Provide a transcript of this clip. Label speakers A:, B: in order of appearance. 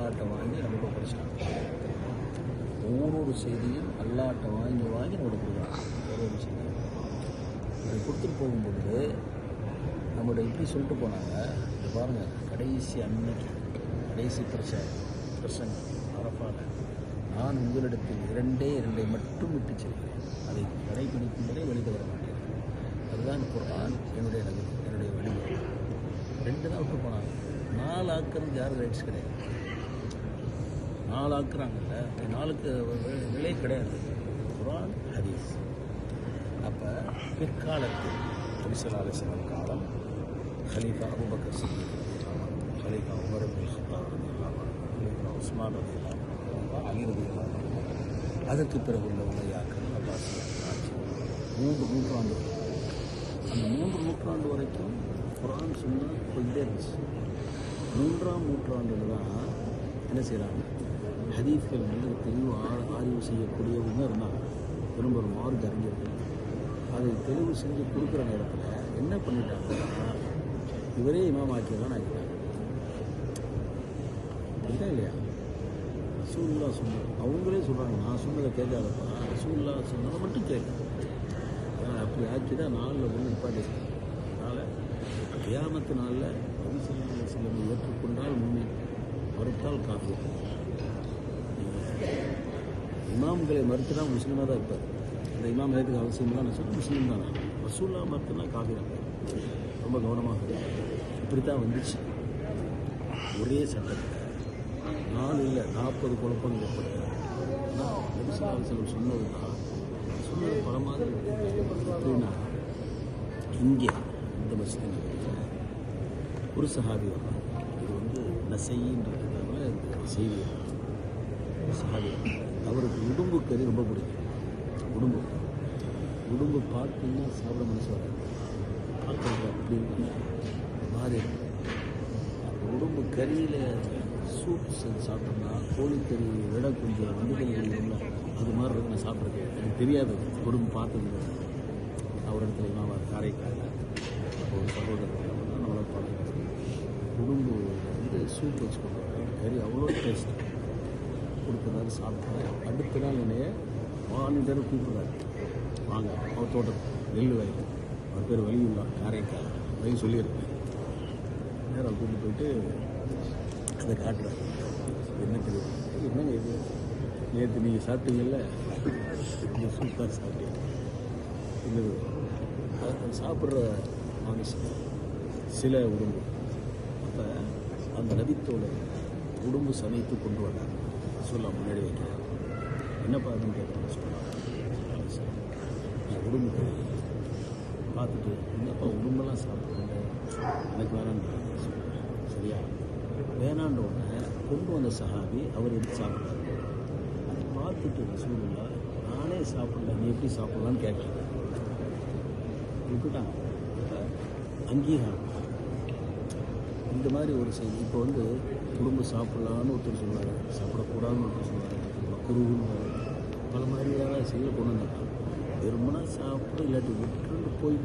A: அல்லாட்ட வாங்கி நமக்கு படிச்சிட்டாங்க. ஒவ்வொரு செய்தியும் அல்லாட்ட வாங்கி நமக்கு கொடுக்குறாங்க. ஒவ்வொரு செய்தியும் இப்படி கொடுத்துட்டு போகும்பொழுது நம்மளோட இப்படி சொல்லிட்டு போனாங்க. இது பாருங்கள், கடைசி அன்னைக்கு கடைசி பிரசங்கம் அரஃபால, நான் உங்களிடத்தில் இரண்டை மட்டும் விட்டு செல்கிறேன், அதை கடைபிடிக்கும் வரை வெளியே வர மாட்டேன். அதுதான் குர்ஆன் என்னுடைய வழிமுறை. 2 தான் விட்டு போனாங்க. 4 ஆக்குறது யாரும் ரைட்ஸ் கிடையாது. 4 ஆக்குறாங்கல்ல, 4க்கு விலை கிடையாது. குர்ஆன் ஹதீஸ். அப்போ பிற்காலத்தில் நபி ஸல்லல்லாஹு அலைஹி வஸல்லம் காலம், ஹலீஃபா அபூபக்கர் சித்திக் ரலியல்லாஹு அன்ஹு, ஹலீஃபா உமர் இப்னு கத்தாப் ரலியல்லாஹு அன்ஹு, ஹலீஃபா உஸ்மான் ரலியல்லாஹு அன்ஹு, அலி ரலியல்லாஹு அன்ஹு, அதற்கு பிறகு உள்ள உமையாக்கள், அப்பாசியர்கள் ஆட்சி 3 நூற்றாண்டு. அந்த 3 நூற்றாண்டு வரைக்கும் குர்ஆன் சுன்னா போயிட்டே இருந்துச்சு. 3ஆம் நூற்றாண்டில் தான் என்ன செய்கிறாங்க, ஹதீஸ்கள் நல்ல தெளிவு ஆய்வு செய்யக்கூடியவங்க இருந்தாங்க. பெரும்பாலும் மார்க் அறிஞர்கள் அதை தெளிவு செஞ்சு கொடுக்குற நேரத்தில் என்ன பண்ணிட்டாங்கன்னா, இவரே இமாம் ஆக்கியதான் ஆகிட்டாங்க. அப்படிதான் இல்லையா? ரசூலுல்லாஹ் சொன்னது அவங்களே சொல்கிறாங்க, நான் சொன்னதை கேட்காதப்பா, ரசூலுல்லாஹ் சொன்னதை மட்டும் கேட்க. அப்படி ஆக்கி தான் 4 கொண்டு நிப்பாட்டிருக்காங்க. அதனால் கியாமத்து நாளில் நபி ஸல்லல்லாஹு அலைஹி வஸல்லம் ஏற்றுக்கொண்டால் முஸ்லிம், மறுத்தால் காஃபிர். இமாம்களை மறுத்துனா முஸ்லீமாக தான் இருப்பார். அந்த இமாம் ஏற்றுக்க அவசியம்லாம் நான் சொல்லி முஸ்லீம் தான். ரசூலுல்லாஹ் மறுத்துனா காஃபிர். ரொம்ப கவனமாக இப்படித்தான் வந்துச்சு. ஒரே சட்டத்தில் 4 இல்லை 40 குழப்பங்கள் ஏற்படுது. ஆனால் நபி ஸல்லல்லாஹு அலைஹி வஸல்லம் சொன்னது தான் சொன்னது பல மாதிரி அப்படின்னா, இங்கே இந்த மஸ்ஜித் ஒரு சஹாபி வர்றாங்க. இது வந்து நசைன்றதுக்காக செய்தி. சஹாபி அவருக்கு உடும்பு கறி ரொம்ப பிடிக்கும். உடும்பு பார்த்தீங்கன்னா சாப்பிட மனசு வராது. பார்க்கறது அப்படின்னு மாறி இருக்கும். அந்த உடும்பு கறியில் சூப் செஞ்சு சாப்பிட்டோம்னா கோழிக்கறி விட கொஞ்சம் வெந்துக்கறி இல்லை, அது மாதிரி இருக்கும். நான் சாப்பிட்ருக்கேன், எனக்கு தெரியாது. உடும்பு பார்த்தது அவர் இடத்துல நான் காரைக்காலில் ஒரு சகோதரர் நம்மளை பார்த்து உடும்பு வந்து சூப் வச்சு கொடுக்குறாரு. கறி அவ்வளோ டேஸ்ட் கொடுக்குறாரு. சாப்பிட்றாரு. அடுத்த நாள் என்னைய வாலிடர் கூப்பிட்றாரு, வாங்க அவர் தோட்டத்துக்கு நெல் வயல், அவர் பேர் வலியுல்லா, காரைக்கால் அப்படின்னு சொல்லியிருக்கேன். நேரம் கூப்பிட்டு போயிட்டு அதை காட்டுறாரு. என்ன தெரியும், என்னங்க இது, நேற்று நீங்கள் சாப்பிட்டீங்கல்ல, இது சூப்பராக சாப்பிட்டீங்க. இது அதை சாப்பிட்ற மனுஷன் சில உடம்பு. அப்போ அந்த நபித்தோட உடம்பு சமைத்து கொண்டு வர்றாங்க. சொல்ல முன்னாடி வைக்கிறார். என்னப்பா அதுன்னு கேட்குறாங்க. சொல்லலாம் உடம்பு பார்த்துட்டு, என்னப்பா உடம்பெல்லாம் சாப்பிட்றாங்க, எனக்கு வேணான்னு சரியா வேணான்ற உடனே கொண்டு வந்த சஹாபி அவர் எடுத்து சாப்பிட்றாரு. அதை பார்த்துட்டு ரசூலுல்லாஹ், நானே சாப்பிடல, நீ எப்படி சாப்பிட்லான்னு கேட்குறாங்க. விட்டுட்டாங்க. அங்கீகாரம் இந்த மாதிரி ஒரு செய்தி. இப்போ வந்து குடும்ப சாப்பிட்லான்னு ஒருத்தர் சொல்லுவார், சாப்பிடக்கூடாதுன்னு ஒருத்தர் சொல்லுவார், குருன்னு பல மாதிரியான செய்தியை கொண்டு வந்தாங்க. வெறுமனா சாப்பிட இல்லாட்டி விட்டுன்னு போய்